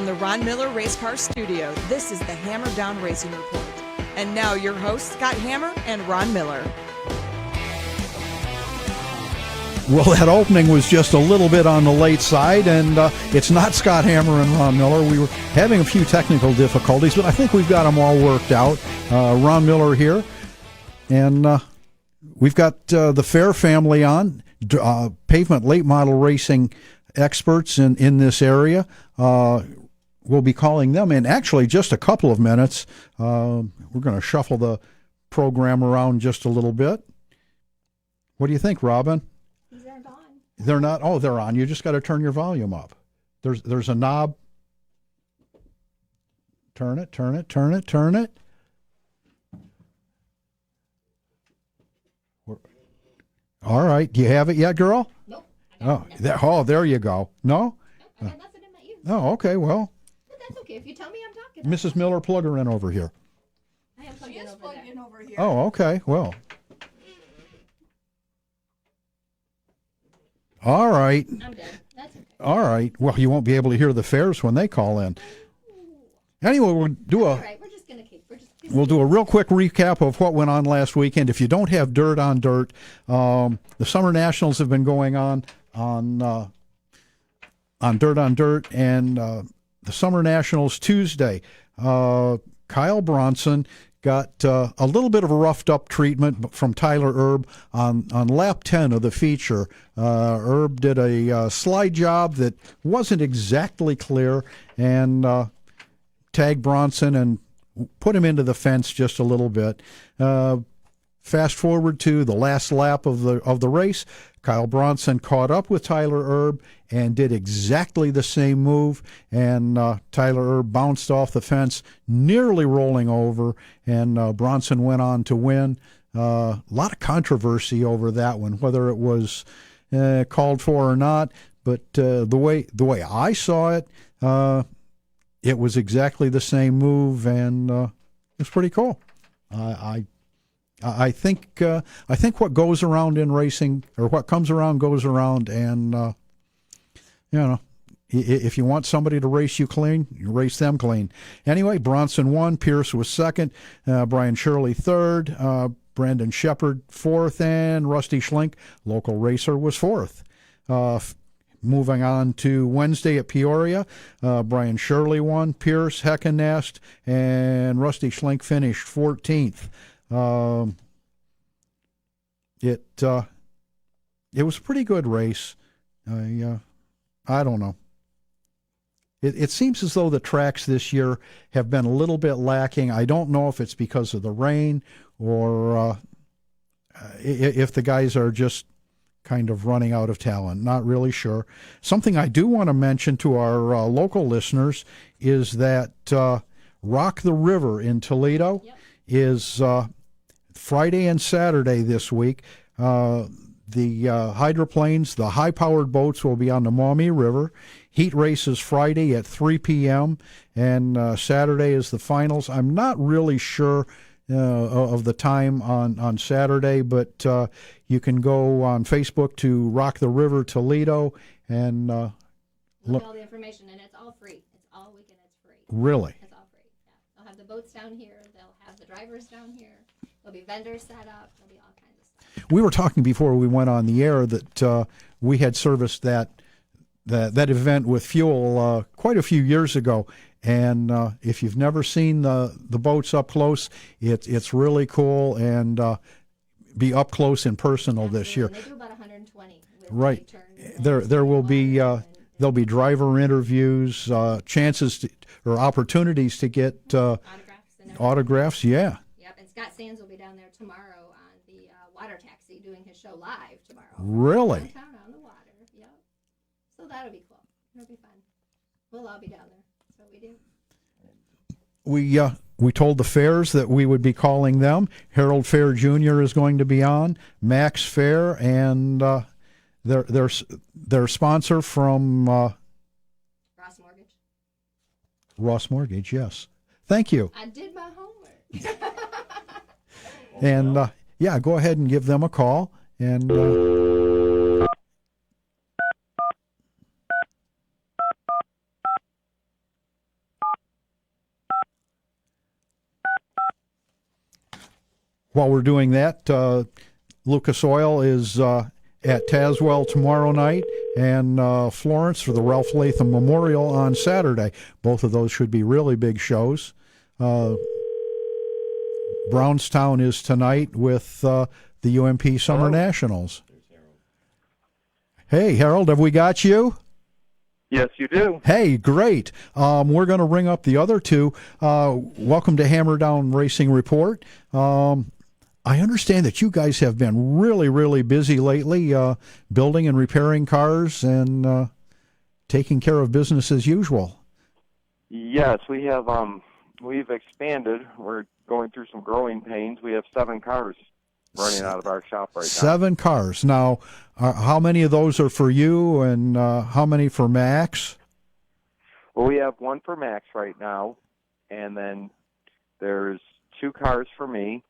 from the Ron Miller Race Car Studio, this is the Hammer Down Racing Report. And now your hosts, Scott Hammer and Ron Miller. Well, that opening was just a little bit on the late side, and it's not Scott Hammer and Ron Miller. We were having a few technical difficulties, but I think we've got them all worked out. Ron Miller here, and we've got the Fair family on, pavement late model racing experts in this area. We'll be calling them in actually just a couple of minutes. We're going to shuffle the program around just a little bit. What do you think, Robin? These aren't on. They're not. Oh, they're on. You just got to turn your volume up. There's a knob. Turn it. All right. Do you have it yet, girl? Nope. There you go. No? Nope, I got nothing in my ears. Oh, okay. Well, But that's okay. If you tell me I'm talking. Mrs. Miller, plug her in over here. I am plugged in over there. Oh, okay. Well. All right. I'm dead. That's okay. All right. Well, you won't be able to hear the Fairs when they call in. Anyway, we'll do All right. We'll do a real quick recap of what went on last weekend. If you don't have dirt on dirt, the Summer Nationals have been going on Dirt on Dirt, and the Summer Nationals Tuesday. Kyle Bronson got a little bit of a roughed-up treatment from Tyler Erb on lap 10 of the feature. Erb did a slide job that wasn't exactly clear, and tagged Bronson and put him into the fence just a little bit. Fast forward to the last lap of the race. Kyle Bronson caught up with Tyler Erb and did exactly the same move, and Tyler Erb bounced off the fence, nearly rolling over, and Bronson went on to win. A lot of controversy over that one, whether it was called for or not, but the way I saw it, it was exactly the same move, and it was pretty cool. I think what goes around in racing, or what comes around goes around, and if you want somebody to race you clean, you race them clean. Anyway, Bronson won, Pierce was second, Brian Shirley third, Brandon Shepard fourth, and Rusty Schlink, local racer, was fourth. Moving on to Wednesday at Peoria, Brian Shirley won, Pierce, Heckenast, and Rusty Schlink finished 14th. It was a pretty good race. I don't know. It seems as though the tracks this year have been a little bit lacking. I don't know if it's because of the rain or if the guys are just kind of running out of talent. Not really sure. Something I do want to mention to our local listeners is that Rock the River in Toledo is Friday and Saturday this week. The hydroplanes, the high-powered boats will be on the Maumee River. Heat races Friday at 3 p.m., and Saturday is the finals. I'm not really sure of the time on Saturday, but you can go on Facebook to Rock the River Toledo and look all the information, and it's all free. It's all weekend. It's free. Really? It's all free. Yeah. They'll have the boats down here. They'll have the drivers down here. There'll be vendors set up. There'll be all kinds of stuff. We were talking before we went on the air that we had serviced that event with fuel quite a few years ago. And if you've never seen the boats up close, it's really cool, and be up close and personal. Absolutely. This year. And they do about 120. Right. There will be there'll be driver interviews, chances or opportunities to get autographs. Yeah. Yep. And Scott Sands will be down there tomorrow on the water taxi doing his show live tomorrow. Really? Downtown on the water. Yep. So that'll be cool. It'll be fun. We'll all be down there. That's what we do. We told the Fairs that we would be calling them. Harold Fair Jr. is going to be on, Max Fair, and their sponsor from Ross Mortgage. Ross Mortgage, yes. Thank you. I did my homework. And go ahead and give them a call. And while we're doing that, Lucas Oil is at Tazewell tomorrow night, and Florence for the Ralph Latham Memorial on Saturday. Both of those should be really big shows. Brownstown is tonight with the UMP Summer Nationals. Hey, Harold, have we got you? Yes, you do. Hey, great. We're going to ring up the other two. Welcome to Hammer Down Racing Report. I understand that you guys have been really, really busy lately, building and repairing cars and taking care of business as usual. Yes, we have. We've expanded. We're going through some growing pains. We have 7 cars running out of our shop right now. 7 cars. Now, how many of those are for you, and how many for Max? Well, we have 1 for Max right now, and then there's 2 cars for me,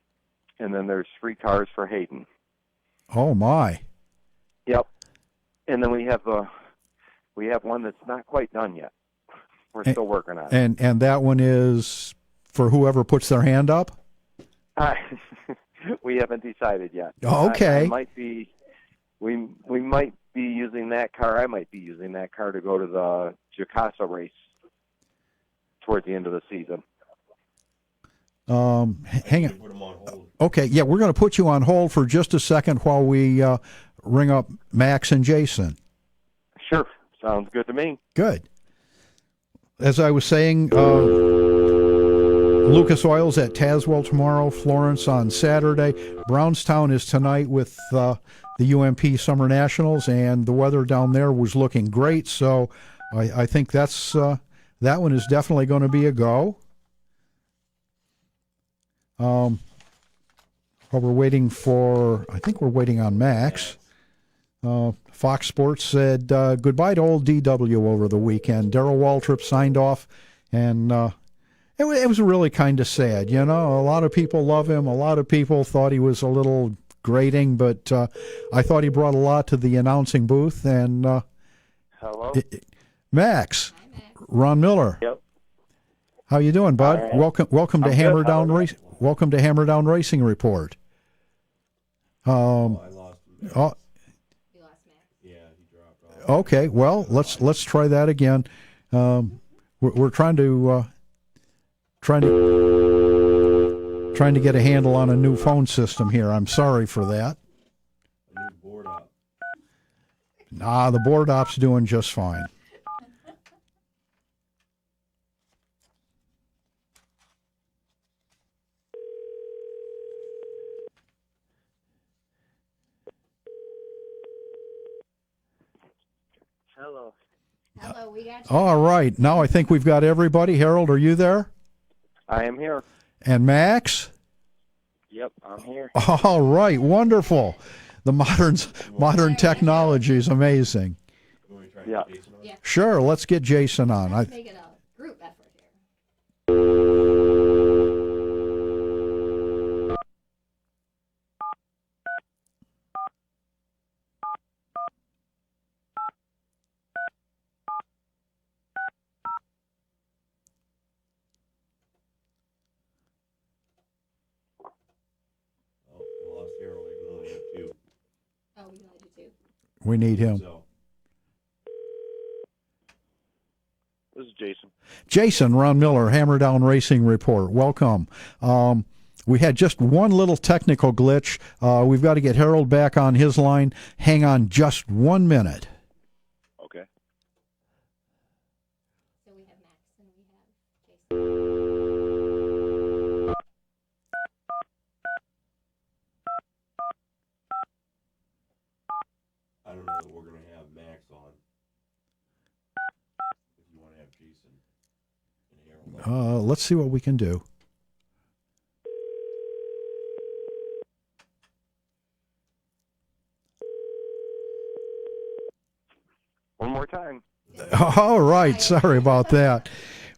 and then there's 3 cars for Hayden. Oh my! Yep. And then we have one that's not quite done yet. We're still working on it. And that one is for whoever puts their hand up? We haven't decided yet. Okay. I might be. We might be using that car. I might be using that car to go to the Jacasa race towards the end of the season. Hang on. Okay, yeah, we're going to put you on hold for just a second while we ring up Max and Jason. Sure, sounds good to me. Good. As I was saying, Lucas Oil's at Tazewell tomorrow, Florence on Saturday. Brownstown is tonight with the UMP Summer Nationals, and the weather down there was looking great, so I think that's that one is definitely going to be a go. While we're waiting for, I think we're waiting on Max. Fox Sports said goodbye to old DW over the weekend. Darrell Waltrip signed off, and it was really kind of sad. You know, a lot of people love him. A lot of people thought he was a little grating, but I thought he brought a lot to the announcing booth. And Hello, Max, Ron Miller. Yep. How you doing, bud? Right. Welcome to I'm Hammer good. Down Race. Welcome to Hammer Down Racing Report. I lost him. Oh, You lost Max. Yeah, he dropped off. okay. Well, let's try that again. We're trying to get a handle on a new phone system here. I'm sorry for that. A new board up. Nah, the board op's doing just fine. hello. Hello, we got you. All right. Now I think we've got everybody. Harold, are you there? I am here. And Max? Yep, I'm here. All right. Wonderful. The modern technology is amazing. You want me to try Yeah. Jason on? Yeah. Sure. Let's get Jason on. Let's make it a group effort here. Oh, we lost Harold. We can only have 2. Oh, we got you too. We need him. So, This is Jason. Jason, Ron Miller, Hammer Down Racing Report. Welcome. We had just one little technical glitch. We've got to get Harold back on his line. Hang on just 1 minute. Okay. So we have Max and we have Jason. I don't know that we're going to have Max on. If you want to have Jason and Harold on. Let's see what we can do. One more time. All right. Sorry about that.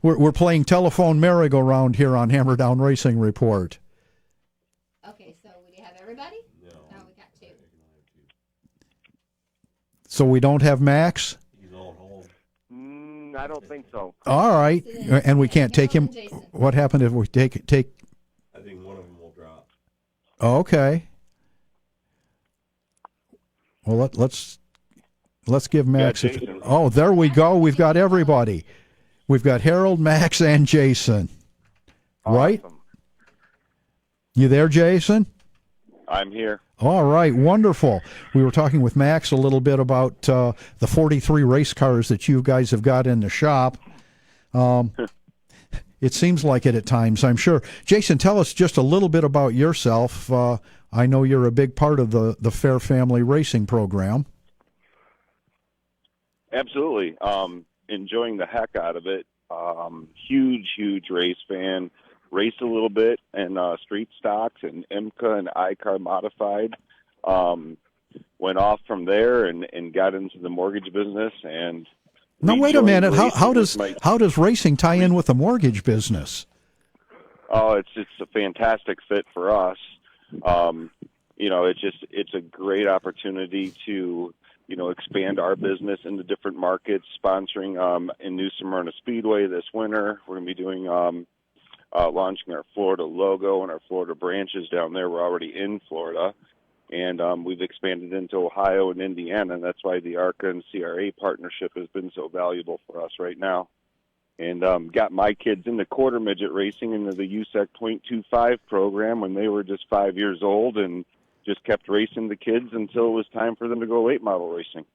We're playing telephone merry-go-round here on Hammer Down Racing Report. Okay, so we have everybody? No. No, we got 2. I can only have 2. So we don't have Max? He's on hold. I don't think so. All right. And we can't take him. Harold and Jason. What happened if we take? I think one of them will drop. Okay. Well, let's give Max. Yeah, Jason. Oh, there we go. We've got everybody. We've got Harold, Max, and Jason. Right? Awesome. You there, Jason? I'm here. All right, wonderful. We were talking with Max a little bit about the 43 race cars that you guys have got in the shop. It seems like it at times, I'm sure. Jason, tell us just a little bit about yourself. I know you're a big part of the Fair Family Racing program. Absolutely. Enjoying the heck out of it. Huge race fan. Raced a little bit in street stocks and IMCA and iCar modified. Went off from there and got into the mortgage business. And now, wait a minute. How racing does racing tie in with the mortgage business? Oh, it's a fantastic fit for us. It's a great opportunity to expand our business into different markets. Sponsoring in New Smyrna Speedway this winter, we're going to be doing launching our Florida logo and our Florida branches down there. We're already in Florida, and we've expanded into Ohio and Indiana, and that's why the ARCA and CRA partnership has been so valuable for us right now. And got my kids into quarter midget racing into the USEC .25 program when they were just 5 years old, and just kept racing the kids until it was time for them to go late model racing.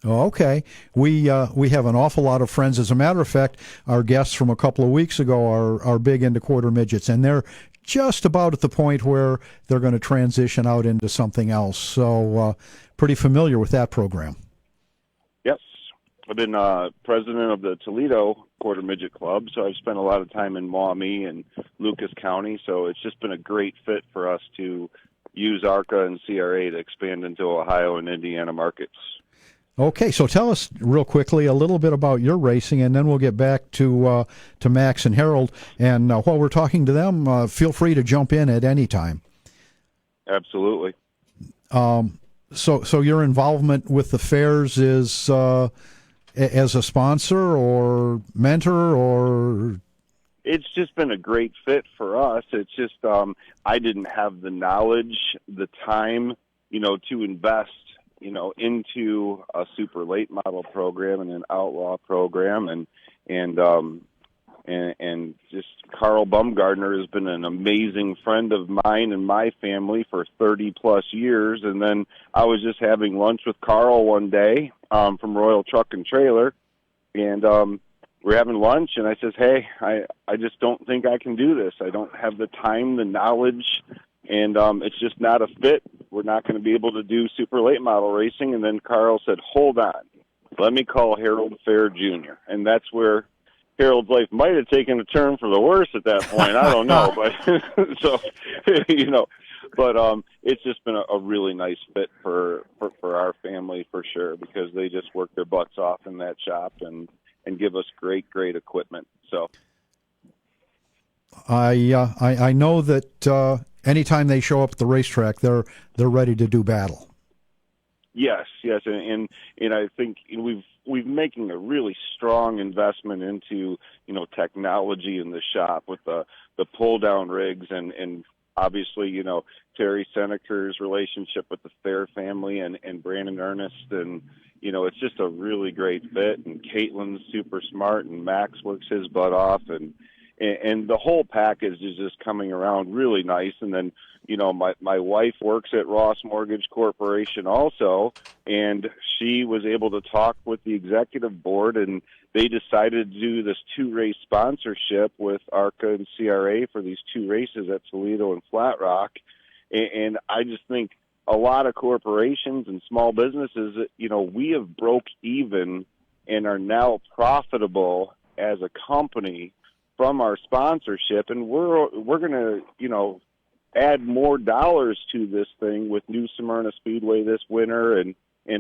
Oh, okay. We have an awful lot of friends. As a matter of fact, our guests from a couple of weeks ago are big into quarter midgets, and they're just about at the point where they're going to transition out into something else. So pretty familiar with that program. Yes. I've been president of the Toledo Quarter Midget Club, so I've spent a lot of time in Maumee and Lucas County, so it's just been a great fit for us to use ARCA and CRA to expand into Ohio and Indiana markets. Okay, so tell us real quickly a little bit about your racing, and then we'll get back to Max and Harold. And while we're talking to them, feel free to jump in at any time. Absolutely. So your involvement with the fairs is as a sponsor or mentor, or? It's just been a great fit for us. It's just I didn't have the knowledge, the time, to invest into a super late model program and an outlaw program, and just Carl Bumgardner has been an amazing friend of mine and my family for 30 plus years. And then I was just having lunch with Carl one day from Royal Truck and Trailer, and we're having lunch, and I says, hey, I just don't think I can do this. I don't have the time, the knowledge, and it's just not a fit. We're not going to be able to do super late model racing. And then Carl said, hold on, let me call Harold Fair Jr. And that's where Harold's life might have taken a turn for the worse at that point. I don't know, but so it's just been a really nice fit for our family for sure, because they just work their butts off in that shop and give us great equipment. So I know that anytime they show up at the racetrack, they're ready to do battle. Yes, and I think we've making a really strong investment into technology in the shop with the pull down rigs and obviously Terry Seneker's relationship with the Fair family and Brandon Ernest, and it's just a really great fit. And Caitlin's super smart, and Max works his butt off, and the whole package is just coming around really nice. And then my wife works at Ross Mortgage Corporation also, and she was able to talk with the executive board, and they decided to do this 2-race sponsorship with ARCA and CRA for these 2 races at Toledo and Flat Rock. And I just think a lot of corporations and small businesses, we have broke even and are now profitable as a company from our sponsorship, and we're going to add more dollars to this thing with New Smyrna Speedway this winter, and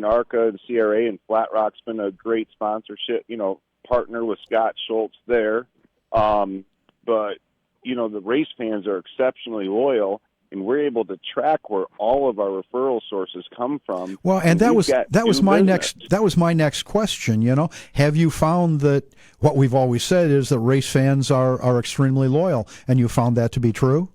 ARCA and CRA and Flat Rock's been a great sponsorship, partner with Scott Schultz there. But the race fans are exceptionally loyal, and we're able to track where all of our referral sources come from. Well, and that was my next question. Have you found that what we've always said is that race fans are extremely loyal, and you found that to be true?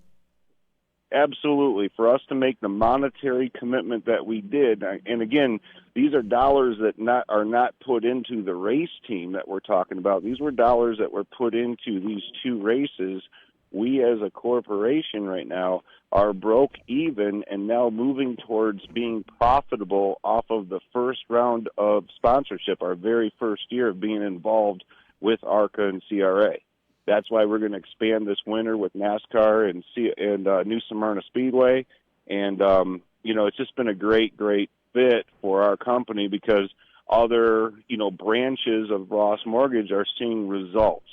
Absolutely. For us to make the monetary commitment that we did, and again, these are dollars that are not put into the race team that we're talking about. These were dollars that were put into these 2 races. We as a corporation right now are broke even and now moving towards being profitable off of the first round of sponsorship, our very first year of being involved with ARCA and CRA. That's why we're going to expand this winter with NASCAR and New Smyrna Speedway. And, it's just been a great fit for our company because other, branches of Ross Mortgage are seeing results.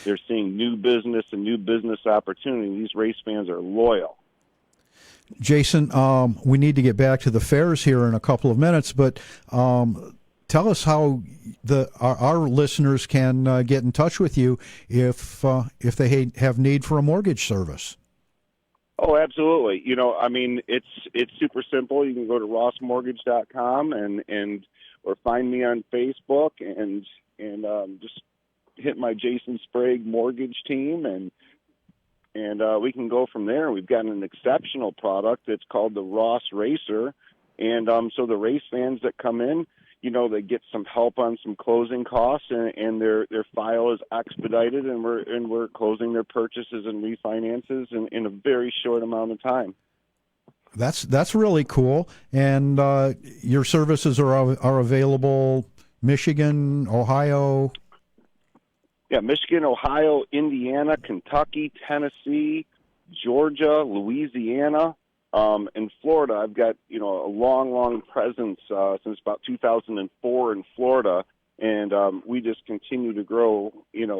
They're seeing new business and new business opportunity. These race fans are loyal. Jason, we need to get back to the fairs here in a couple of minutes, but tell us how our listeners can get in touch with you if they have need for a mortgage service. Oh, absolutely. It's super simple. You can go to rossmortgage.com and or find me on Facebook and just hit my Jason Sprague mortgage team and we can go from there. We've got an exceptional product. It's called the Ross Racer, and so the race fans that come in, they get some help on some closing costs, and their file is expedited, and we're closing their purchases and refinances in a very short amount of time. That's really cool. And your services are available Michigan, Ohio. Yeah, Michigan, Ohio, Indiana, Kentucky, Tennessee, Georgia, Louisiana. In Florida, I've got, a long presence since about 2004 in Florida, and we just continue to grow,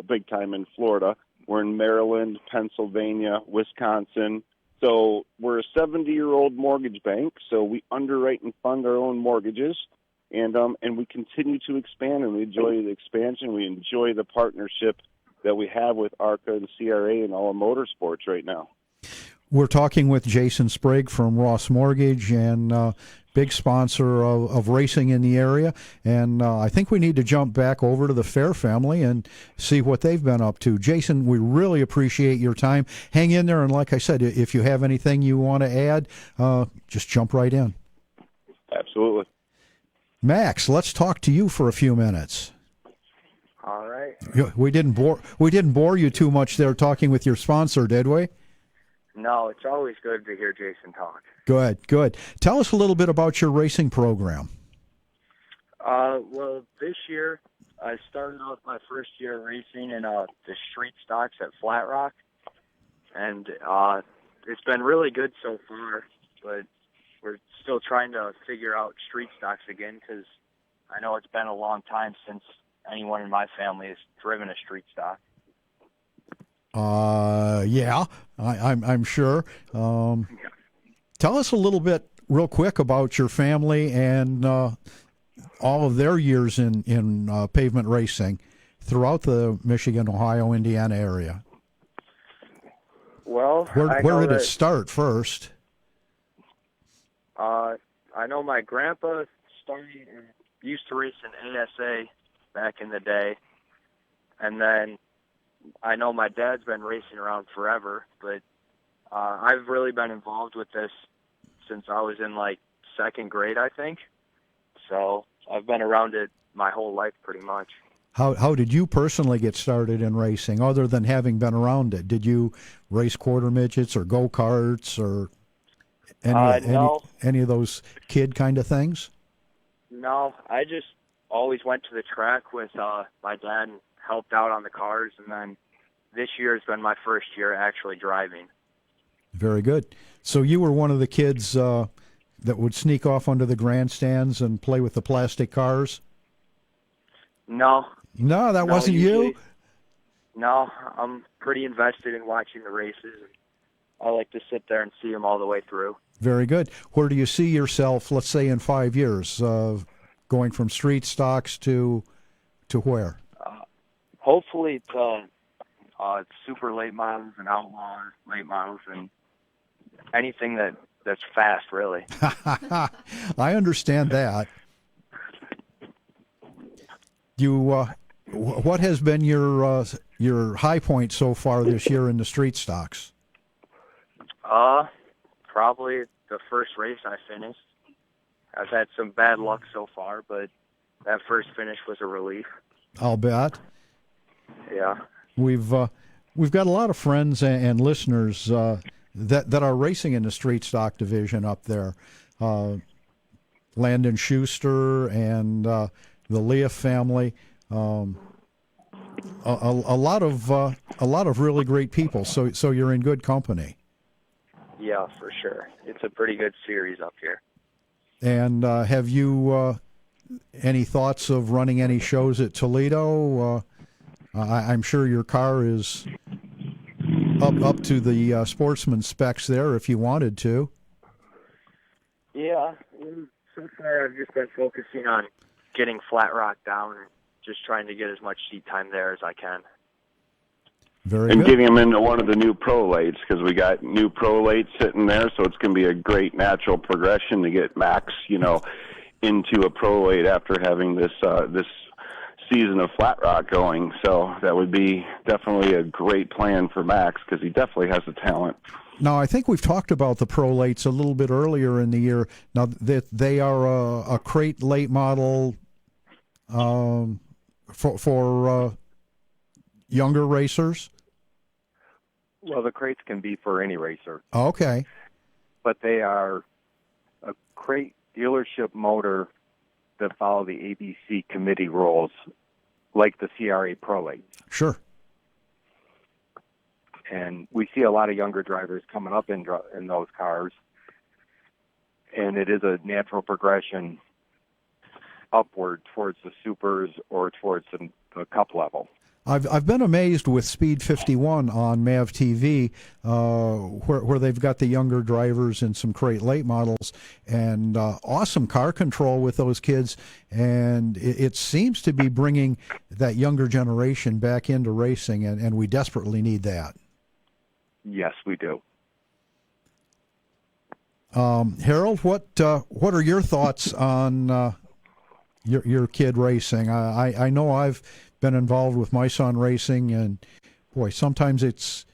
big time in Florida. We're in Maryland, Pennsylvania, Wisconsin. So we're a 70-year-old mortgage bank, so we underwrite and fund our own mortgages, and we continue to expand, and we enjoy the expansion. We enjoy the partnership that we have with ARCA and CRA and all of motorsports right now. We're talking with Jason Sprague from Ross Mortgage, and big sponsor of racing in the area. And I think we need to jump back over to the Fair family and see what they've been up to. Jason, we really appreciate your time. Hang in there, and like I said, if you have anything you want to add, just jump right in. Absolutely. Max, let's talk to you for a few minutes. All right. We didn't bore you too much there talking with your sponsor, did we? No, it's always good to hear Jason talk. Good. Tell us a little bit about your racing program. Well, this year I started off my first year racing in the street stocks at Flat Rock, and it's been really good so far, but we're still trying to figure out street stocks again because I know it's been a long time since anyone in my family has driven a street stock. Yeah, I'm sure. Tell us a little bit real quick about your family and all of their years in pavement racing throughout the Michigan, Ohio, Indiana area. Well, where did it start first? I know my grandpa used to race in ASA back in the day, and then I know my dad's been racing around forever, but I've really been involved with this since I was in second grade, I think. So I've been around it my whole life pretty much. How did you personally get started in racing, other than having been around it? Did you race quarter midgets or go-karts or any of those kid kind of things? No, I just always went to the track with my dad and helped out on the cars, and then this year has been my first year actually driving. Very good. So you were one of the kids that would sneak off onto the grandstands and play with the plastic cars? No, that wasn't usually, you? No, I'm pretty invested in watching the races. I like to sit there and see them all the way through. Very good. Where do you see yourself, let's say, in 5 years, going from street stocks to where? Hopefully to super late models and outlaw late models and anything that's fast, really. I understand that. What has been your high point so far this year in the street stocks? Probably the first race I finished. I've had some bad luck so far, but that first finish was a relief. I'll bet. Yeah. We've got a lot of friends and listeners that are racing in the street stock division up there. Landon Schuster and the Leah family. A lot of really great people. So you're in good company. Yeah, for sure. It's a pretty good series up here. And have you any thoughts of running any shows at Toledo? I'm sure your car is up to the sportsman specs there if you wanted to. Yeah. So far, I've just been focusing on getting Flat Rock down and just trying to get as much seat time there as I can. Very and good. getting them into one of the new pro lates, because we got new pro lates sitting there, so it's going to be a great natural progression to get Max, into a pro late after having this season of Flat Rock going. So that would be definitely a great plan for Max, because he definitely has the talent. Now, I think we've talked about the pro lates a little bit earlier in the year. Now, that they are a crate late model for younger racers. Well, the crates can be for any racer, Okay. but they are a crate dealership motor that follow the ABC committee rules, like the CRA Pro Lates. Sure. And we see a lot of younger drivers coming up in those cars, and it is a natural progression upward towards the supers or towards the cup level. I've been amazed with Speed 51 on MAV TV, where they've got the younger drivers in some crate late models, and awesome car control with those kids, and it seems to be bringing that younger generation back into racing, and we desperately need that. Yes, we do. Harold, what are your thoughts on your kid racing? I know I've been involved with my son racing, and boy, sometimes it's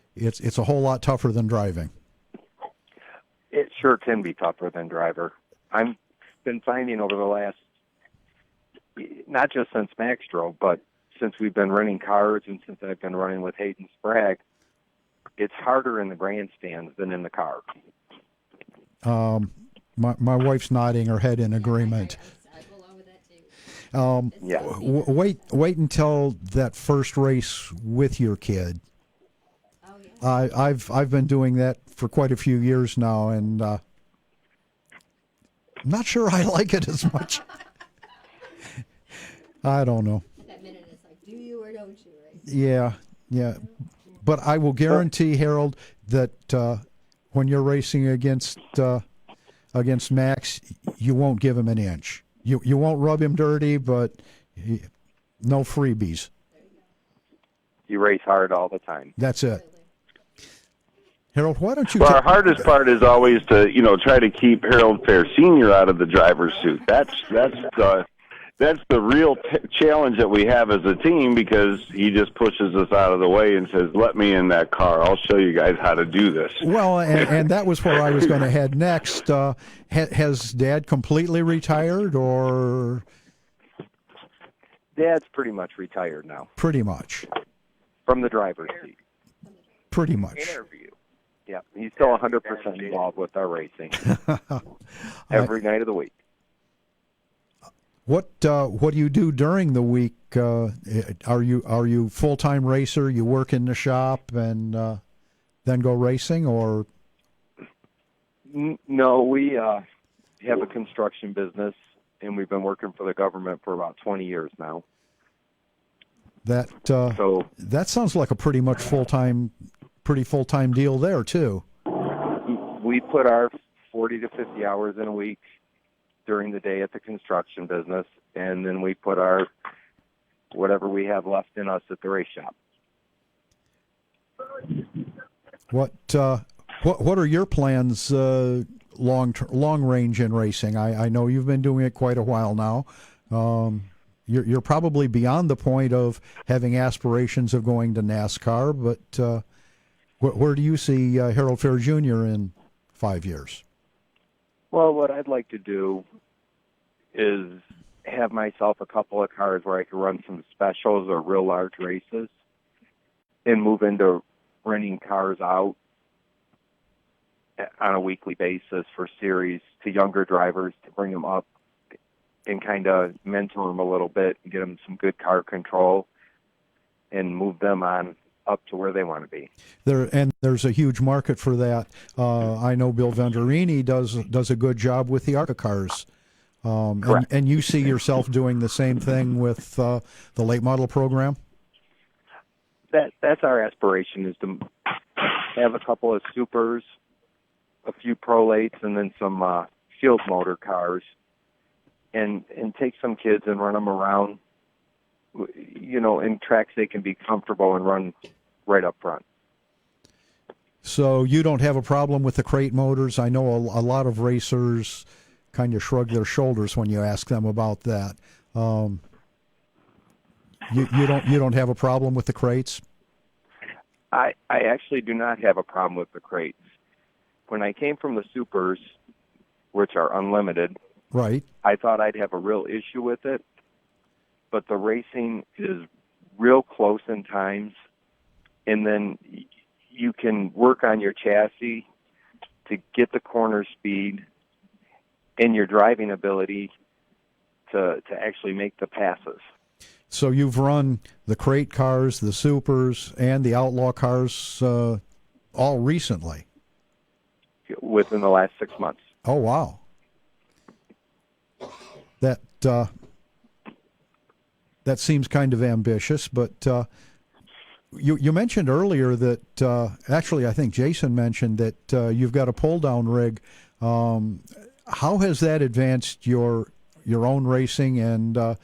a whole lot tougher than driving. It sure can be tougher than driver. I've been finding over the last, not just since Max drove, but since we've been running cars and since I've been running with Hayden Sprague, it's harder in the grandstands than in the car. My wife's nodding her head in agreement. I go along with that too. Yeah. Wait until that first race with your kid. Oh yeah. I've been doing that for quite a few years now, and I'm not sure I like it as much. I don't know. That minute it's like, do you or don't you, right? Yeah. But I will guarantee, Harold, that when you're racing against Max, you won't give him an inch. You won't rub him dirty, but no freebies. You race hard all the time. That's it. Harold, why don't you? Well, our hardest part is always to, try to keep Harold Fair Sr. out of the driver's suit. That's the real challenge that we have as a team, because he just pushes us out of the way and says, "Let me in that car. I'll show you guys how to do this." Well, and that was where I was going to head next. Has Dad completely retired, or? Dad's pretty much retired now. Pretty much. From the driver's seat. Pretty much. Interview. Yeah, he's still 100% involved with our racing every night of the week. What do you do during the week? Are you full-time racer? You work in the shop and then go racing, or? No, we have a construction business, and we've been working for the government for about 20 years now. That So that sounds like a pretty full-time deal there too. we put our 40 to 50 hours in a week during the day at the construction business, and then we put our whatever we have left in us at the race shop. What are your plans long range in racing? I know you've been doing it quite a while now. You're probably beyond the point of having aspirations of going to NASCAR, but where do you see Harold Fair Jr. in 5 years? Well, what I'd like to do is have myself a couple of cars where I could run some specials or real large races and move into renting cars out on a weekly basis for series to younger drivers to bring them up and kind of mentor them a little bit and get them some good car control and move them on up to where they want to be. There's a huge market for that. I know Bill Venturini does a good job with the ARCA cars. And you see yourself doing the same thing with the late model program? That's our aspiration, is to have a couple of supers, a few prolates, and then some field motor cars, and take some kids and run them around, in tracks they can be comfortable and run right up front. So you don't have a problem with the crate motors? I know a lot of racers kind of shrug their shoulders when you ask them about that. You don't have a problem with the crates? I actually do not have a problem with the crates. When I came from the supers, which are unlimited, right, I thought I'd have a real issue with it. But the racing is real close in times, and then you can work on your chassis to get the corner speed and your driving ability to actually make the passes. So you've run the crate cars, the supers, and the outlaw cars all recently? Within the last 6 months. Oh, wow. That seems kind of ambitious, but you mentioned earlier that, actually I think Jason mentioned that you've got a pull-down rig. How has that advanced your own racing, and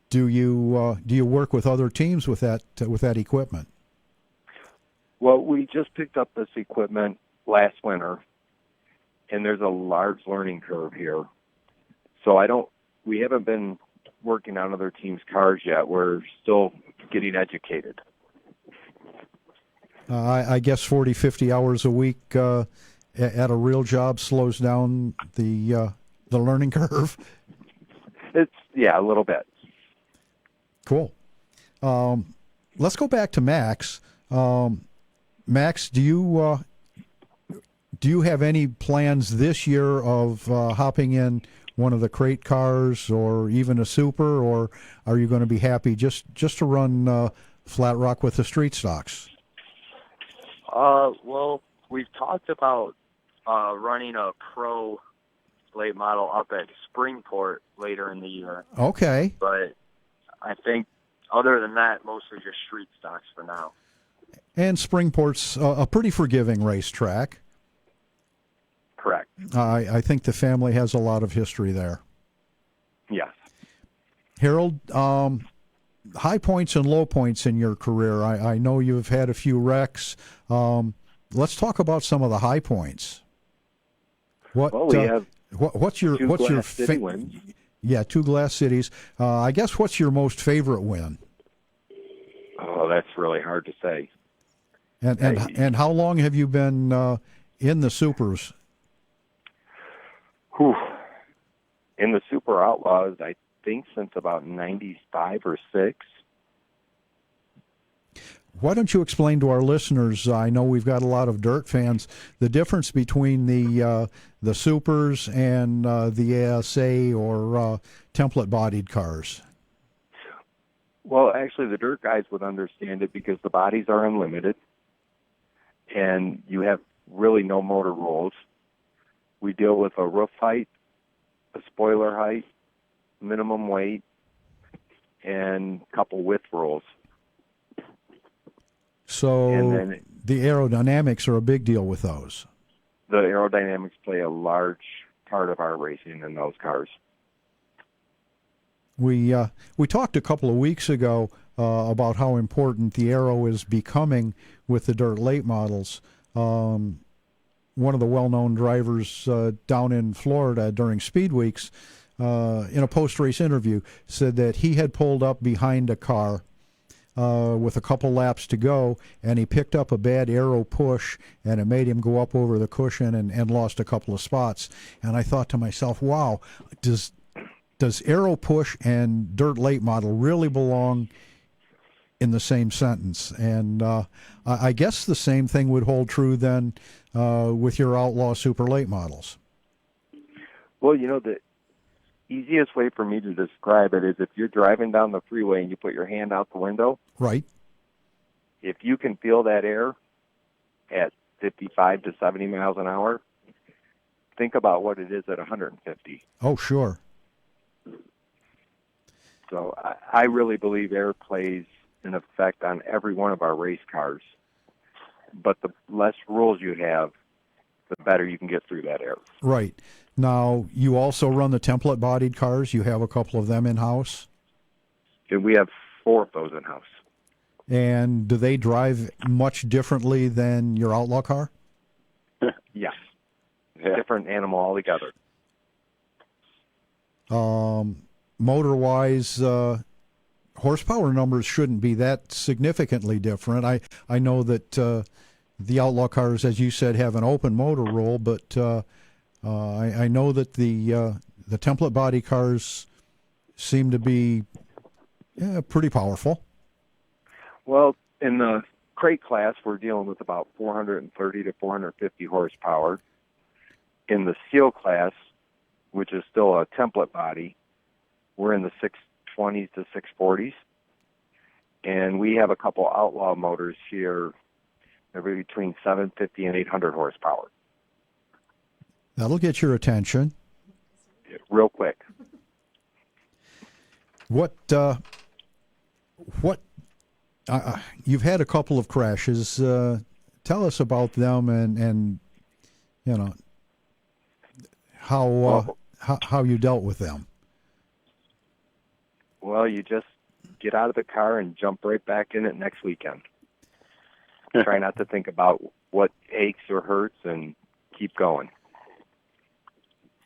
do you work with other teams with that equipment? Well, we just picked up this equipment last winter, and there's a large learning curve here. So we haven't been working on other teams' cars yet. We're still getting educated. I guess 40, 50 hours a week at a real job slows down the learning curve. A little bit. Cool. Let's go back to Max. Max, do you have any plans this year of hopping in one of the crate cars or even a super, or are you going to be happy just to run flat rock with the street stocks? Well, we've talked about running a pro late model up at Springport later in the year. Okay. But I think other than that, mostly just street stocks for now. And Springport's a pretty forgiving racetrack. Correct. I think the family has a lot of history there. Yes. Harold, high points and low points in your career. I know you've had a few wrecks. Let's talk about some of the high points. We have what's your Glass City wins. Yeah, 2 Glass Cities. I guess what's your most favorite win? Oh, that's really hard to say. And how long have you been in the supers? In the Super Outlaws, I think since about 95 or 6. Why don't you explain to our listeners, I know we've got a lot of dirt fans, the difference between the supers and the ASA or template-bodied cars? Well, actually, the dirt guys would understand it because the bodies are unlimited, and you have really no motor rolls. We deal with a roof height, a spoiler height, minimum weight, and a couple width rolls. So the aerodynamics are a big deal with those. The aerodynamics play a large part of our racing in those cars. We talked a couple of weeks ago about how important the aero is becoming with the dirt late models. One of the well-known drivers down in Florida during Speed Weeks, in a post-race interview, said that he had pulled up behind a car with a couple laps to go, and he picked up a bad aero push, and it made him go up over the cushion and lost a couple of spots. And I thought to myself, wow, does aero push and dirt late model really belong in the same sentence? And I guess the same thing would hold true then with your outlaw super late models. Well, the easiest way for me to describe it is if you're driving down the freeway and you put your hand out the window. Right. If you can feel that air at 55 to 70 miles an hour, think about what it is at 150. Oh, sure. So I really believe air plays an effect on every one of our race cars. But the less rules you have, the better you can get through that air. Right. Now, you also run the template-bodied cars. You have a couple of them in-house. And we have 4 of those in-house. And do they drive much differently than your outlaw car? Yes. Yeah. Different animal altogether. Motor-wise, horsepower numbers shouldn't be that significantly different. I know that the outlaw cars, as you said, have an open motor roll, but I know that the template body cars seem to be pretty powerful. Well, in the crate class, we're dealing with about 430 to 450 horsepower. In the seal class, which is still a template body, we're in the 620s to 640s. And we have a couple outlaw motors here. They're between 750 and 800 horsepower. That'll get your attention. Real quick. What you've had a couple of crashes. Tell us about them and how you dealt with them. Well, you just get out of the car and jump right back in it next weekend. Try not to think about what aches or hurts and keep going.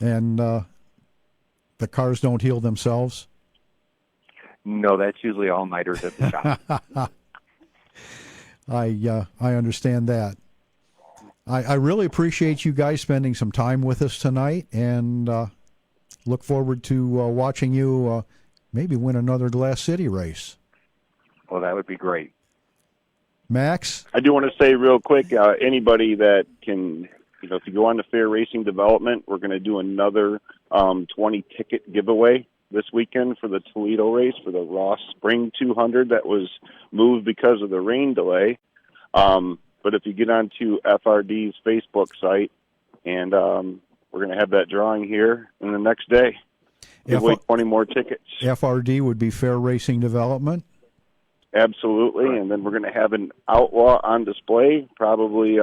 And the cars don't heal themselves? No, that's usually all-nighters at the shop. I understand that. I really appreciate you guys spending some time with us tonight, and look forward to watching you maybe win another Glass City race. Well, that would be great. Max? I do want to say real quick, anybody that can, if you go on to Fair Racing Development, we're going to do another 20-ticket giveaway this weekend for the Toledo race for the Ross Spring 200 that was moved because of the rain delay. But if you get onto FRD's Facebook site, and we're going to have that drawing here in the next day. Give away 20 more tickets. FRD would be Fair Racing Development? Absolutely, and then we're going to have an outlaw on display. Probably,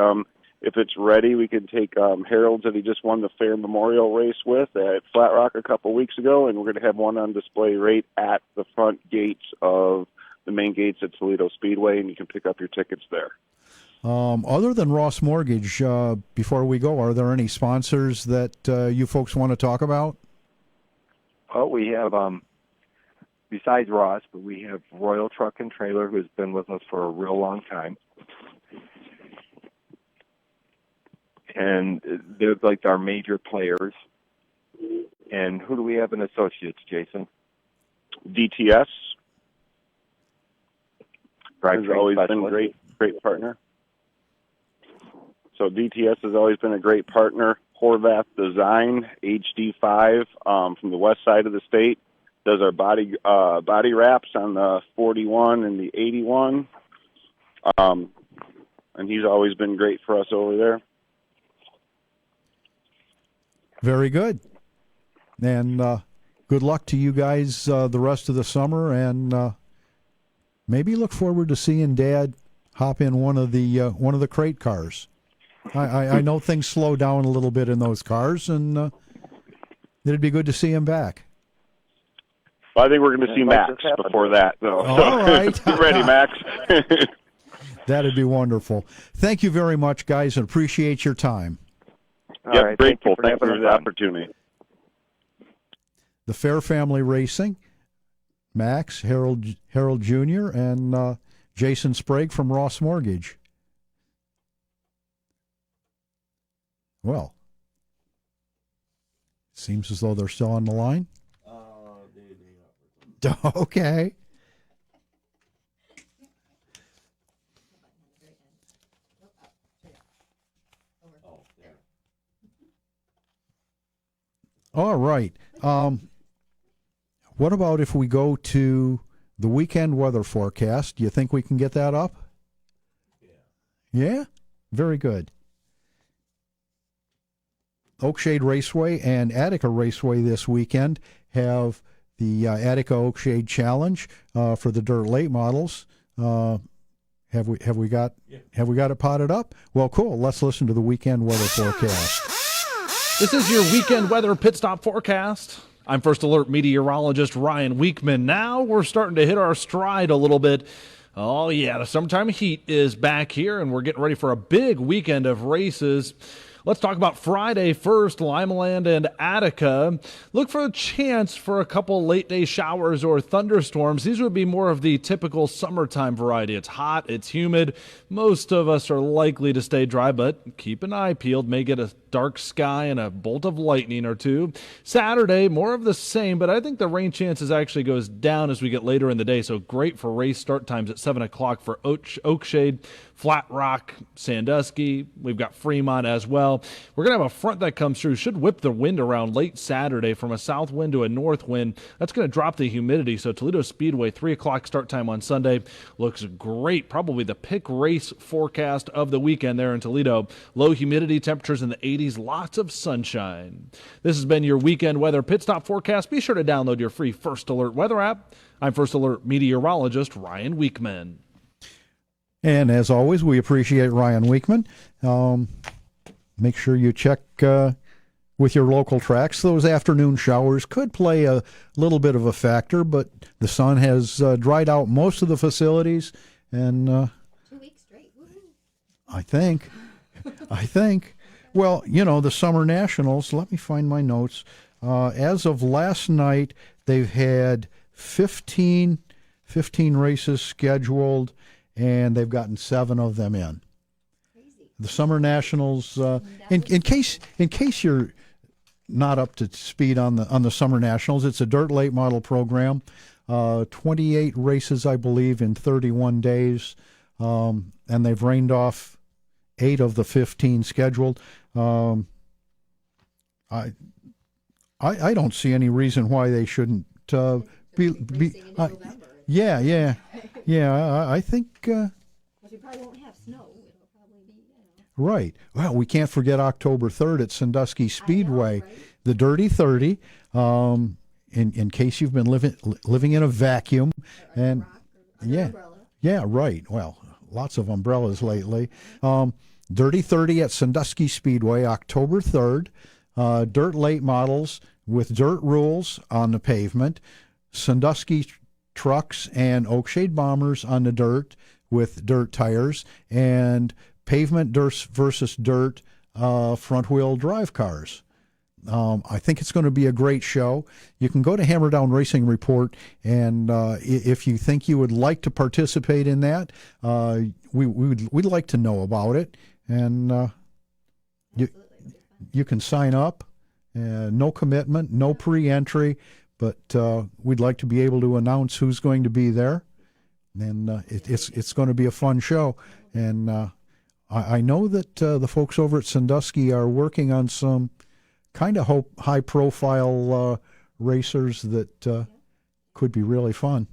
if it's ready, we could take Harold's that he just won the Fair Memorial race with at Flat Rock a couple weeks ago, and we're going to have one on display right at the front gates of the main gates at Toledo Speedway, and you can pick up your tickets there. Other than Ross Mortgage, before we go, are there any sponsors that you folks want to talk about? Oh, we have, besides Ross, but we have Royal Truck and Trailer, who's been with us for a real long time. And they're like our major players. And who do we have in associates, Jason? DTS has always been a Specialist. great partner. So DTS has always been a great partner. Horvath Design, HD5 from the west side of the state, does our body wraps on the 41 and the 81. And he's always been great for us over there. Very good. And good luck to you guys the rest of the summer, and maybe look forward to seeing Dad hop in one of the crate cars. I know things slow down a little bit in those cars, and it'd be good to see him back. Well, I think we're going to see Max before that, though. All right. Get ready, Max. That'd be wonderful. Thank you very much, guys, and appreciate your time. All Yep, right, grateful. Thank you for the opportunity. The Fair Family Racing, Max, Harold Jr., and Jason Sprague from Ross Mortgage. Well, seems as though they're still on the line. Okay. All right. What about if we go to the weekend weather forecast? Do you think we can get that up? Yeah? Very good. Oakshade Raceway and Attica Raceway this weekend have the Attica Oakshade Challenge for the dirt late models. Have we got it potted up? Well, cool. Let's listen to the weekend weather forecast. This is your weekend weather pit stop forecast. I'm First Alert meteorologist Ryan Weekman. Now we're starting to hit our stride a little bit. Oh yeah, the summertime heat is back here, and we're getting ready for a big weekend of races. Let's talk about Friday first, Limaland and Attica. Look for a chance for a couple late-day showers or thunderstorms. These would be more of the typical summertime variety. It's hot, it's humid. Most of us are likely to stay dry, but keep an eye peeled. May get a dark sky and a bolt of lightning or two. Saturday, more of the same, but I think the rain chances actually goes down as we get later in the day, so great for race start times at 7 o'clock for Oakshade, Flat Rock, Sandusky. We've got Fremont as well. We're going to have a front that comes through. Should whip the wind around late Saturday from a south wind to a north wind. That's going to drop the humidity. So Toledo Speedway, 3 o'clock start time on Sunday. Looks great. Probably the pick race forecast of the weekend there in Toledo. Low humidity, temperatures in the 80s, lots of sunshine. This has been your weekend weather pit stop forecast. Be sure to download your free First Alert weather app. I'm First Alert meteorologist Ryan Weekman. And as always, we appreciate Ryan Weekman. Make sure you check with your local tracks. Those afternoon showers could play a little bit of a factor, but the sun has dried out most of the facilities. And 2 weeks straight. Woo-hoo. I think. Well, the Summer Nationals, let me find my notes. As of last night, they've had 15 races scheduled, and they've gotten 7 of them in. Crazy. The Summer Nationals, in case you're not up to speed on the Summer Nationals, it's a dirt late model program. 28 races, I believe, in 31 days, and they've rained off 8 of the 15 scheduled. I don't see any reason why they shouldn't be. Yeah. I think. Well, we probably won't have snow. It'll probably be, Right. Well, we can't forget October 3rd at Sandusky Speedway, right? the Dirty 30. In case you've been living in a vacuum, and yeah, right. Well, lots of umbrellas lately. Dirty 30 at Sandusky Speedway, October 3rd. Dirt late models with dirt rules on the pavement. Sandusky trucks and Oakshade bombers on the dirt with dirt tires, and pavement dirt versus dirt front-wheel drive cars. I think it's going to be a great show. You can go to Hammer Down Racing Report, and if you think you would like to participate in that, we'd like to know about it. And you can sign up. No commitment, no pre-entry, but we'd like to be able to announce who's going to be there. And it's going to be a fun show. And I know that the folks over at Sandusky are working on some kind of high-profile racers that could be really fun.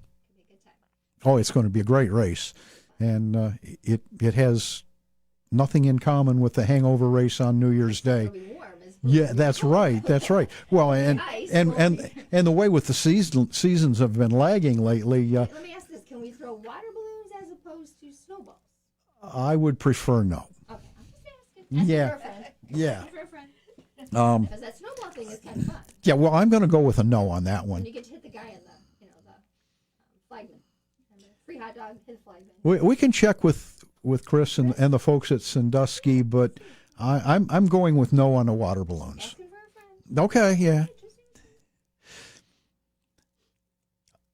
Oh, it's going to be a great race. And it has nothing in common with the hangover race on New Year's Day. Yeah, that's right. Well, and the way with the seasons have been lagging lately. Let me ask this: can we throw water balloons as opposed to snowballs? I would prefer no. Okay, I'm just asking. Yeah. For a friend. Yeah. Asking for a friend. Because that snowball thing is kind of fun. Yeah, well, I'm going to go with a no on that one. And you get to hit the guy in the flagman. And the free hot dog, hit the flagman. We can check with Chris and the folks at Sandusky, but I'm going with no on the water balloons. Asking for a friend. Okay, yeah.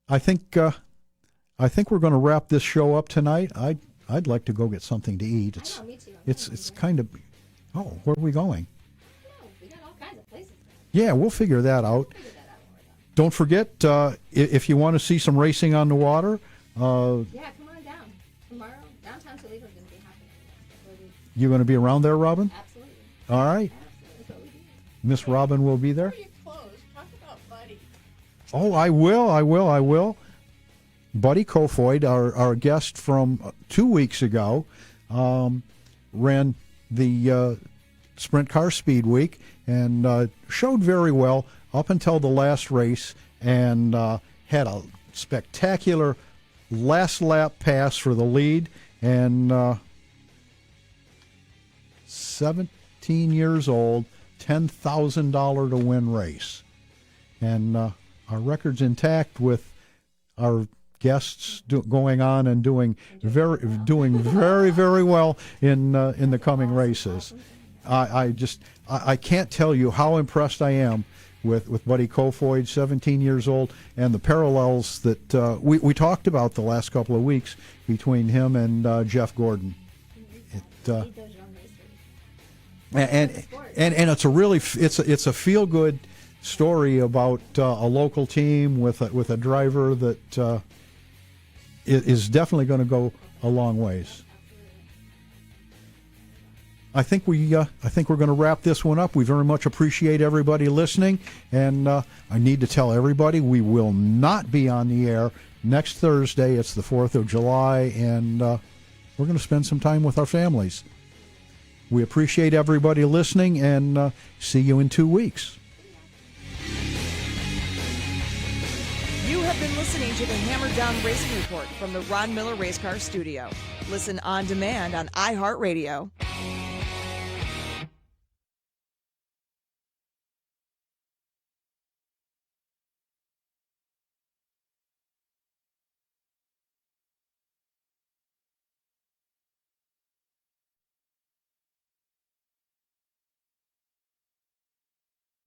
I think we're going to wrap this show up tonight. I'd like to go get something to eat. I know, me too. It's kind of. Oh, where are we going? No, we got all kinds of places. Yeah, we'll figure that out. We'll figure that out when we're done. Don't forget, if you want to see some racing on the water, Yeah, come on down. Tomorrow, downtown Toledo is going to be happening in the next couple of weeks. you're going to be around there, Robin? Absolutely. All right. Absolutely. That's what we do. Miss Robin will be there. Before you close, talk about Buddy. Oh, I will. Buddy Kofoid, our guest from 2 weeks ago, ran the Sprint Car Speed Week and showed very well up until the last race, and had a spectacular last lap pass for the lead, and 17 years old, $10,000 to win race. And our record's intact with our guests going on and doing very, very well in the coming races. I can't tell you how impressed I am with Buddy Kofoid, 17 years old, and the parallels that we talked about the last couple of weeks between him and Jeff Gordon. Need those young racers. And it's a really it's a feel good story about a local team with a driver that is definitely going to go a long ways. I think we're going to wrap this one up. We very much appreciate everybody listening, and I need to tell everybody we will not be on the air next Thursday. It's the 4th of July, and we're going to spend some time with our families. We appreciate everybody listening, and see you in 2 weeks. You have been listening to the Hammer Down Racing Report from the Ron Miller Race Car Studio. Listen on demand on iHeartRadio.